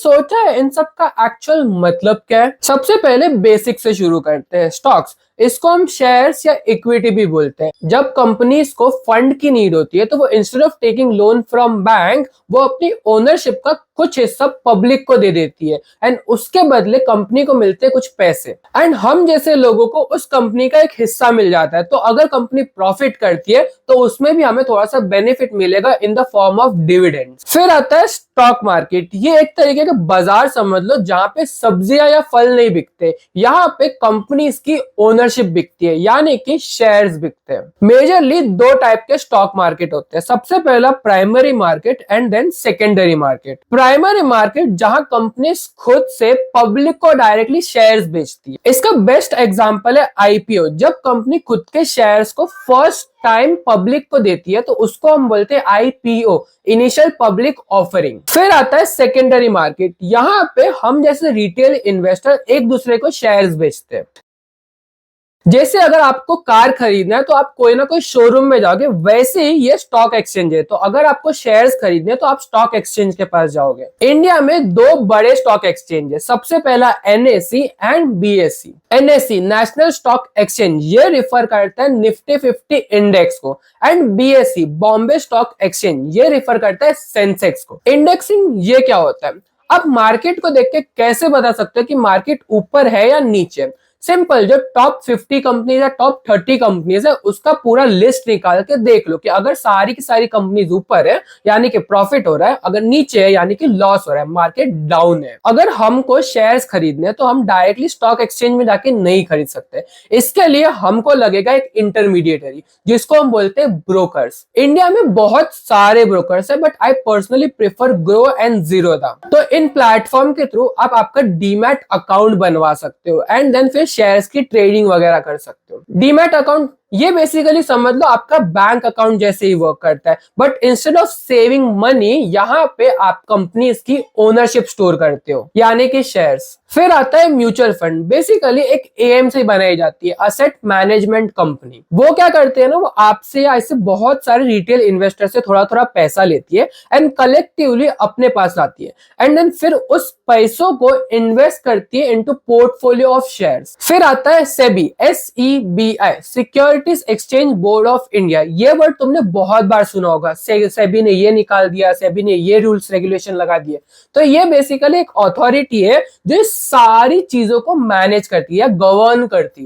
सोचा है इन सब का एक्चुअल मतलब क्या है। सबसे पहले बेसिक से शुरू करते हैं। स्टॉक्स, इसको हम शेयर्स या इक्विटी भी बोलते हैं। जब कंपनीज को फंड की नीड होती है तो वो instead of taking loan from bank वो अपनी ओनरशिप का कुछ हिस्सा पब्लिक को दे देती है एंड उसके बदले कंपनी को मिलते हैं कुछ पैसे एंड हम जैसे लोगों को उस कंपनी का एक हिस्सा मिल जाता है। तो अगर कंपनी प्रॉफिट करती है तो उसमें भी हमें थोड़ा सा बेनिफिट मिलेगा in the form of dividend. फिर आता है स्टॉक मार्केट। ये एक तरीके का बाजार समझ लो जहां पे सब्जियां या फल नहीं बिकते, यहाँ पे कंपनीज की ओनरशिप बिकती है यानी कि शेयर्स बिकते हैं। मेजरली दो टाइप के स्टॉक मार्केट होते हैं। सबसे पहला primary market and then secondary market. Primary market जहां कंपनीज खुद से पब्लिक को डायरेक्टली शेयर्स बेचती है। इसका बेस्ट एग्जांपल है आईपीओ। जब कंपनी खुद के शेयर्स को फर्स्ट टाइम पब्लिक को देती है तो उसको हम बोलते हैं आईपीओ, इनिशियल पब्लिक ऑफरिंग। फिर आता है सेकेंडरी मार्केट। यहाँ पे हम जैसे रिटेल इन्वेस्टर एक दूसरे को शेयर्स बेचते हैं। जैसे अगर आपको कार खरीदना है तो आप कोई ना कोई शोरूम में जाओगे, वैसे ही ये स्टॉक एक्सचेंज है। तो अगर आपको शेयर्स खरीदने हैं तो आप स्टॉक एक्सचेंज के पास जाओगे। इंडिया में दो बड़े स्टॉक एक्सचेंज है। सबसे पहला NSE and BSE. NSE national stock exchange, ये रिफर करता है निफ्टी 50 इंडेक्स को and BSE Bombay stock exchange, ये रिफर करता है सेंसेक्स को। इंडेक्सिंग ये क्या होता है? आप मार्केट को देख के कैसे बता सकते हो कि मार्केट ऊपर है या नीचे? सिंपल, जो टॉप 50 कंपनीज या टॉप 30 कंपनीज है उसका पूरा लिस्ट निकाल के देख लो कि अगर सारी की सारी कंपनीज ऊपर है यानी कि प्रॉफिट हो रहा है, अगर नीचे है यानी कि लॉस हो रहा है, मार्केट डाउन है। अगर हमको शेयर्स खरीदने हैं तो हम डायरेक्टली स्टॉक एक्सचेंज में जाके नहीं खरीद सकते। इसके लिए हमको लगेगा एक इंटरमीडिएटरी जिसको हम बोलते हैं ब्रोकर्स। इंडिया में बहुत सारे ब्रोकर्स है but I personally prefer grow and Zerodha. तो इन प्लेटफॉर्म के थ्रू आप आपका डीमैट अकाउंट बनवा सकते हो एंड देन फिर शेयर्स की ट्रेडिंग वगैरह कर सकते हो। डीमैट अकाउंट ये बेसिकली समझ लो आपका बैंक अकाउंट जैसे ही वर्क करता है but instead of saving money यहाँ पे आप कंपनीज की ओनरशिप स्टोर करते हो यानी कि शेयर्स। फिर आता है म्यूचुअल फंड। बेसिकली एक एएमसी बनाई जाती है, असेट मैनेजमेंट कंपनी। वो क्या करते हैं ना, वो आपसे या ऐसे बहुत सारे रिटेल इन्वेस्टर से थोड़ा थोड़ा पैसा लेती है एंड कलेक्टिवली अपने पास लाती है एंड देन फिर उस पैसों को इन्वेस्ट करती है इनटू पोर्टफोलियो ऑफ शेयर्स। फिर आता है SEBI, SEBI, securities exchange board of India. ये वर्ड तुमने बहुत बार सुना होगा। सेबी ने ये निकाल दिया, सेबी ने ये रूल्स रेगुलेशन लगा दिए। तो ये बेसिकली एक अथॉरिटी है जो सारी चीजों को मैनेज करती है, गवर्न करती है।